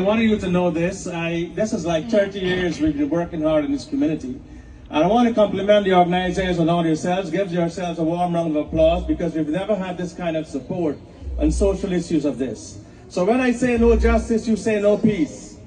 I wanted you to know this. This is like 30 years we've been working hard in this community. And I want to compliment the organizers and all yourselves. Give yourselves a warm round of applause because we've never had this kind of support on social issues of this. So when I say no justice, you say no peace.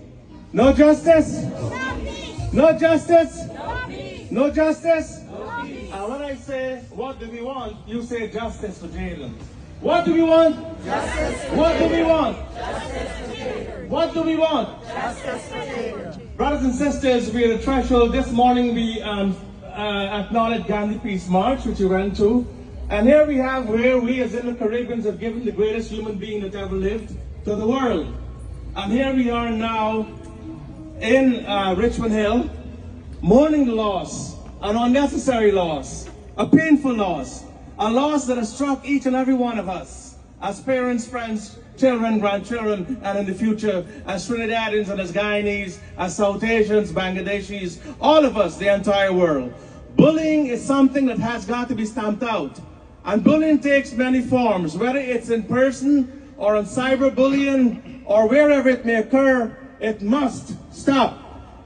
No justice? No peace. No justice? No peace. No justice? No peace. And when I say what do we want, you say justice for Jaden. What do we want? Justice for What do we want? Justice for Jaden. What do we want? Justice for Jaden. Brothers and sisters, we are at a threshold. This morning we acknowledged Gandhi Peace March, which we went to. And here we have where we as Indo-Caribbeans have given the greatest human being that ever lived to the world. And here we are now in Richmond Hill, mourning the loss, an unnecessary loss, a painful loss, a loss that has struck each and every one of us as parents, friends, children, grandchildren, and in the future as Trinidadians and as Guyanese, as South Asians, Bangladeshis, all of us, the entire world. Bullying is something that has got to be stamped out. And bullying takes many forms, whether it's in person or on cyberbullying or wherever it may occur. It must stop.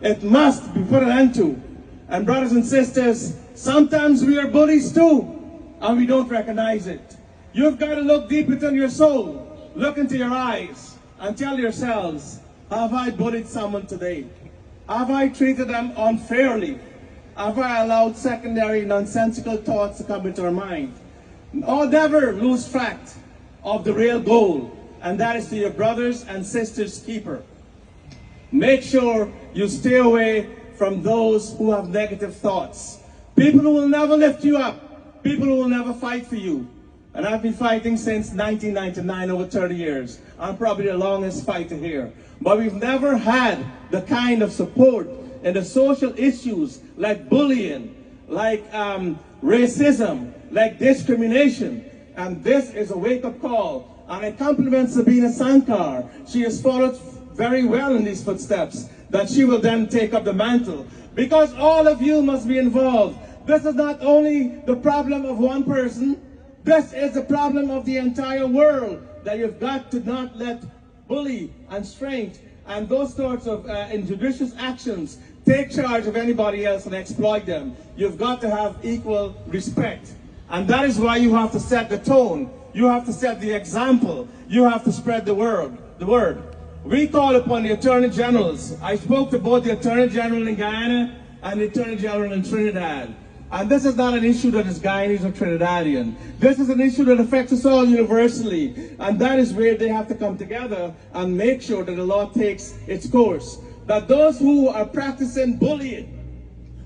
It must be put an end to. And brothers and sisters, sometimes we are bullies too, and we don't recognize it. You've got to look deep within your soul, look into your eyes, and tell yourselves, have I bullied someone today? Have I treated them unfairly? Have I allowed secondary nonsensical thoughts to come into our mind? Or never lose track of the real goal, and that is to your brothers and sisters' keeper. Make sure you stay away from those who have negative thoughts. People who will never lift you up. People who will never fight for you. And I've been fighting since 1999, over 30 years. I'm probably the longest fighter here. But we've never had the kind of support in the social issues like bullying, like racism, like discrimination. And this is a wake-up call. And I compliment Sabina Sankar. She has followed very well in these footsteps, that she will then take up the mantle. Because all of you must be involved. This is not only the problem of one person, this is the problem of the entire world, that you've got to not let bully and strength and those sorts of injudicious actions take charge of anybody else and exploit them. You've got to have equal respect. And that is why you have to set the tone. You have to set the example. You have to spread the word. We call upon the Attorney Generals. I spoke to both the Attorney General in Guyana and the Attorney General in Trinidad. And this is not an issue that is Guyanese or Trinidadian. This is an issue that affects us all universally. And that is where they have to come together and make sure that the law takes its course. That those who are practicing bullying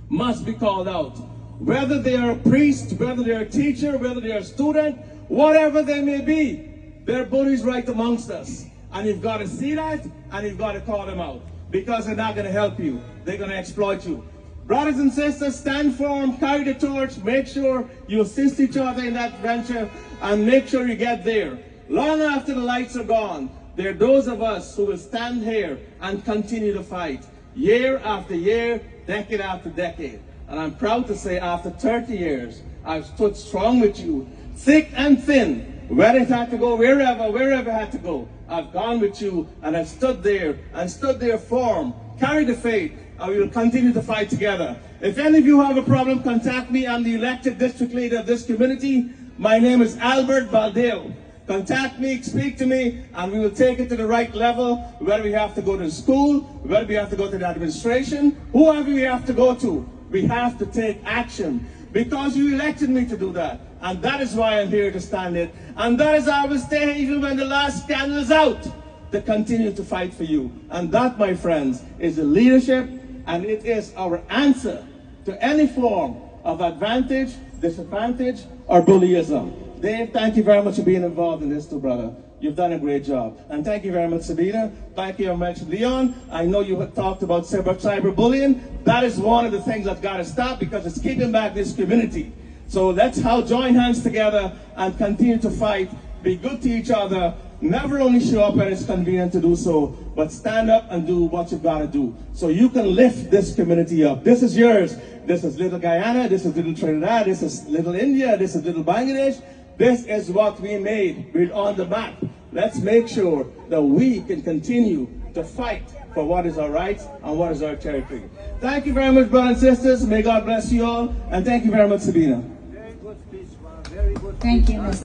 must be called out. Whether they are a priest, whether they are a teacher, whether they are a student, whatever they may be, they're bullies right amongst us. And you've got to see that, and you've got to call them out. Because they're not going to help you. They're going to exploit you. Brothers and sisters, stand firm, carry the torch, make sure you assist each other in that venture, and make sure you get there. Long after the lights are gone, there are those of us who will stand here and continue to fight. Year after year, decade after decade. And I'm proud to say after 30 years, I've stood strong with you, thick and thin, whether it had to go wherever it had to go. I've gone with you, and I've stood there, and stood there firm, carry the faith, and we will continue to fight together. If any of you have a problem, contact me. I'm the elected district leader of this community. My name is Albert BALDEO. Contact me, speak to me, and we will take it to the right level, whether we have to go to the school, whether we have to go to the administration, whoever we have to go to. We have to take action, because you elected me to do that. And that is why I'm here to stand it. And that is why I will stay even when the last scandal is out, to continue to fight for you. And that, my friends, is the leadership, and it is our answer to any form of advantage, disadvantage, or bullyism. Dave, thank you very much for being involved in this too, brother. You've done a great job. And thank you very much, Sabina. Thank you very much, Leon. I know you have talked about cyberbullying. That is one of the things that's got to stop, because it's keeping back this community. So let's all join hands together and continue to fight. Be good to each other. Never only show up when it's convenient to do so, but stand up and do what you've got to do, so you can lift this community up. This is yours. This is little Guyana. This is little Trinidad. This is little India. This is little Bangladesh. This is what we made. We're on the map. Let's make sure that we can continue to fight for what is our rights and what is our territory. Thank you very much, brothers and sisters. May God bless you all. And thank you very much, Sabina. Very good speech, man. Very good. Thank you, Mr.